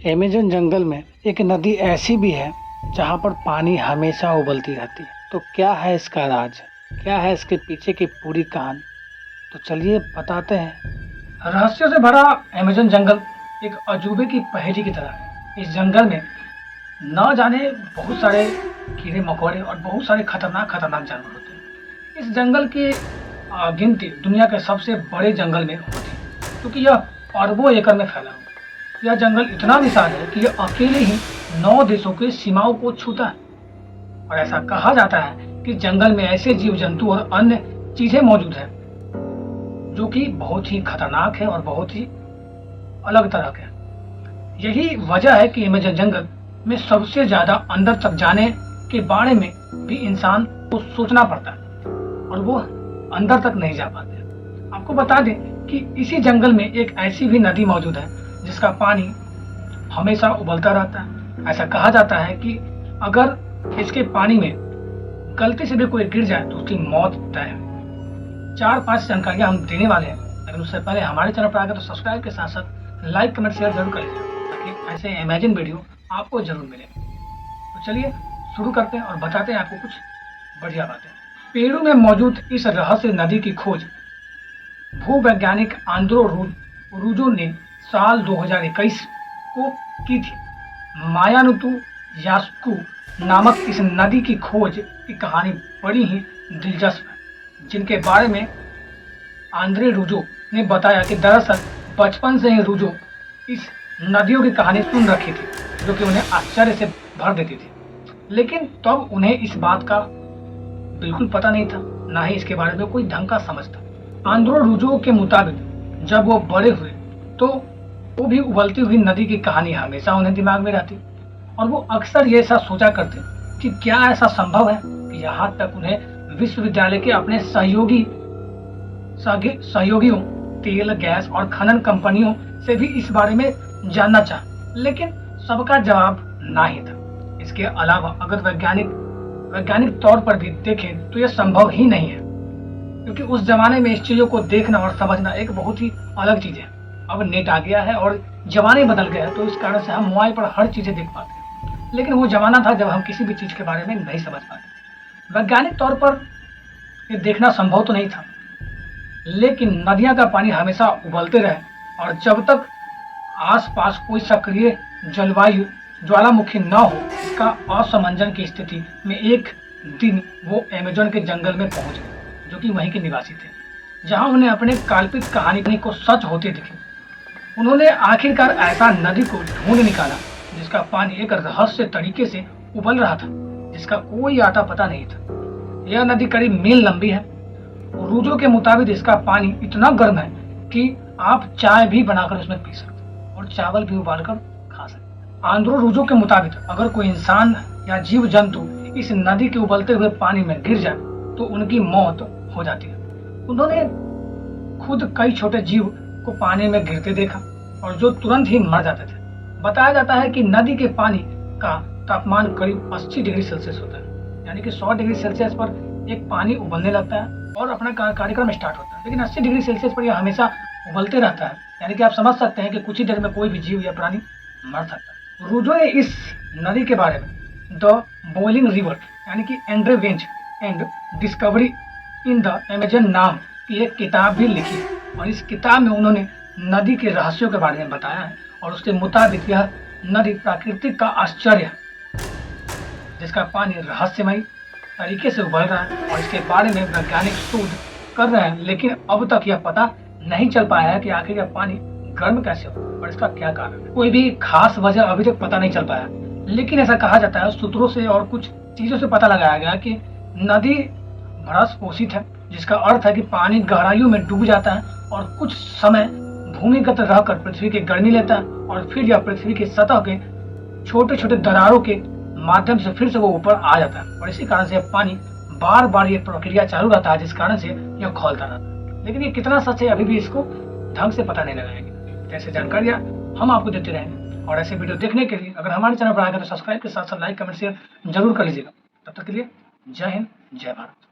Amazon जंगल में एक नदी ऐसी भी है जहाँ पर पानी हमेशा उबलती रहती है। तो क्या है इसका राज? क्या है इसके पीछे की पूरी कहानी? तो चलिए बताते हैं। रहस्यों से भरा अमेज़न जंगल एक अजूबे की पहेली की तरह है। इस जंगल में न जाने बहुत सारे कीड़े मकोड़े और बहुत सारे खतरनाक खतरनाक जानवर होते हैं। इस जंगल की गिनती दुनिया के सबसे बड़े जंगल में होती है, क्योंकि यह अरबों एकड़ में फैला हुआ है। यह जंगल इतना विशाल है कि यह अकेले ही 9 देशों की सीमाओं को छूता है। और ऐसा कहा जाता है कि जंगल में ऐसे जीव जंतु और अन्य चीजें मौजूद हैं जो कि बहुत ही खतरनाक है और बहुत ही अलग तरह के हैं। यही वजह है कि अमेज़न जंगल में सबसे ज्यादा अंदर तक जाने के बारे में भी इंसान को सोचना पड़ता है और वो अंदर तक नहीं जा पाते। आपको बता दें कि इसी जंगल में एक ऐसी भी नदी मौजूद है जिसका पानी हमेशा उबलता रहता है। ऐसा कहा जाता है कि अगर इसके पानी में गलती से भी कोई गिर जाए तो उसकी मौत तय है। 4-5 जानकारियां हम देने वाले हैं, लेकिन उससे पहले हमारे चैनल पर आकर तो सब्सक्राइब के साथ साथ लाइक कमेंट शेयर जरूर कर लीजिए ताकि ऐसे अमेज़न वीडियो आपको जरूर मिले। तो चलिए शुरू करते हैं और बताते हैं आपको कुछ बढ़िया बातें। पेरू में मौजूद इस रहस्य नदी की खोज भूवैज्ञानिक आंद्रो रूजो ने साल 2021 को की थी। मायानुतु यास्कू नामक इस नदी की खोज की कहानी बड़ी ही दिलचस्प है, जिनके बारे में आंद्रे रूजो ने बताया कि दरअसल बचपन से ही रूजो इस नदियों की कहानी सुन रखी थी जो कि उन्हें आश्चर्य से भर देती थी, लेकिन तब उन्हें इस बात का बिल्कुल पता नहीं था, ना ही इसके बारे में कोई ढंग का समझ था। आंद्रो रूजो के मुताबिक जब वो बड़े हुए तो वो भी उबलती हुई नदी की कहानी हमेशा उन्हें दिमाग में रहती और वो अक्सर ये ऐसा सोचा करते कि क्या ऐसा संभव है कि यहाँ तक उन्हें विश्वविद्यालय के अपने सहयोगियों तेल गैस और खनन कंपनियों से भी इस बारे में जानना चाहा, लेकिन सबका जवाब ना ही था। इसके अलावा अगर वैज्ञानिक तौर पर भी देखें तो यह संभव ही नहीं है, क्योंकि उस जमाने में इस चीजों को देखना और समझना एक बहुत ही अलग चीज है। अब नेट आ गया है और जमाने बदल गए हैं, तो इस कारण से हम मोबाइल पर हर चीजें देख पाते हैं, लेकिन वो जमाना था जब हम किसी भी चीज के बारे में नहीं समझ पाते। वैज्ञानिक तौर पर ये देखना संभव तो नहीं था, लेकिन नदियां का पानी हमेशा उबलते रहे और जब तक आसपास कोई सक्रिय जलवायु ज्वालामुखी न हो, इसका असमंजन की स्थिति में एक दिन वो अमेज़न के जंगल में पहुंच गए, जो कि वहीं के निवासी थे, जहां उन्हें अपने काल्पनिक कहानी को सच होते दिखे। उन्होंने आखिरकार ऐसा नदी को ढूंढ निकाला जिसका पानी एक रहस्य तरीके से उबल रहा था, जिसका कोई आता पता नहीं था। यह नदी करीब मील लंबी है। रूजो के मुताबिक इसका पानी इतना गर्म है कि आप चाय भी बनाकर उसमें पी सकते और चावल भी उबालकर खा सकते। आंद्रो रूजो के मुताबिक अगर कोई इंसान या जीव जंतु इस नदी के उबलते हुए पानी में गिर जाए तो उनकी मौत हो जाती है। उन्होंने खुद कई छोटे जीव को पानी में गिरते देखा और जो तुरंत ही मर जाते थे। बताया जाता है कि नदी के पानी का तापमान करीब 80 डिग्री सेल्सियस होता है, यानी कि 100 डिग्री सेल्सियस पर एक पानी उबलने लगता है और अपना कार्यक्रम स्टार्ट होता है, लेकिन 80 डिग्री सेल्सियस पर यह हमेशा उबलते रहता है। यानी कि आप समझ सकते हैं कि कुछ ही देर में कोई भी जीव या प्राणी मर सकता है। रूजो ने इस नदी के बारे में द बॉइलिंग रिवर यानी कि एंड्रेवेंज and discovery in the Amazon नाम की एक किताब भी लिखी और इस किताब में उन्होंने नदी के रहस्यों के बारे में बताया है और उसके मुताबिक यह नदी प्राकृतिक का आश्चर्य है, जिसका पानी रहस्यमयी तरीके से उबल रहा है और इसके बारे में वैज्ञानिक शोध कर रहे हैं, लेकिन अब तक यह पता नहीं चल पाया है कि आखिर यह पानी गर्म कैसे हो और इसका क्या कारण है। कोई भी खास वजह अभी तक पता नहीं चल पाया, लेकिन ऐसा कहा जाता है सूत्रों से और कुछ चीजों से पता लगाया गया कि नदी भ्रस पोषित है, जिसका अर्थ है कि पानी गहराइयों में डूब जाता है और कुछ समय भूमिगत रहकर पृथ्वी की गर्मी लेता है और फिर यह पृथ्वी की सतह के छोटे छोटे दरारों के माध्यम से फिर से वो ऊपर आ जाता है और इसी कारण से पानी बार बार ये प्रक्रिया चालू रहता है, जिस कारण से यह खौलता रहता है। लेकिन ये कितना सच है अभी भी इसको ढंग से पता नहीं लगाएंगे। ऐसे जानकारियां हम आपको देते रहेंगे और ऐसे वीडियो देखने के लिए अगर हमारे चैनल पर आएगा तो सब्सक्राइब के साथ साथ लाइक कमेंट शेयर जरूर कर लीजिएगा। तब तक के लिए जय हिंद जय भारत।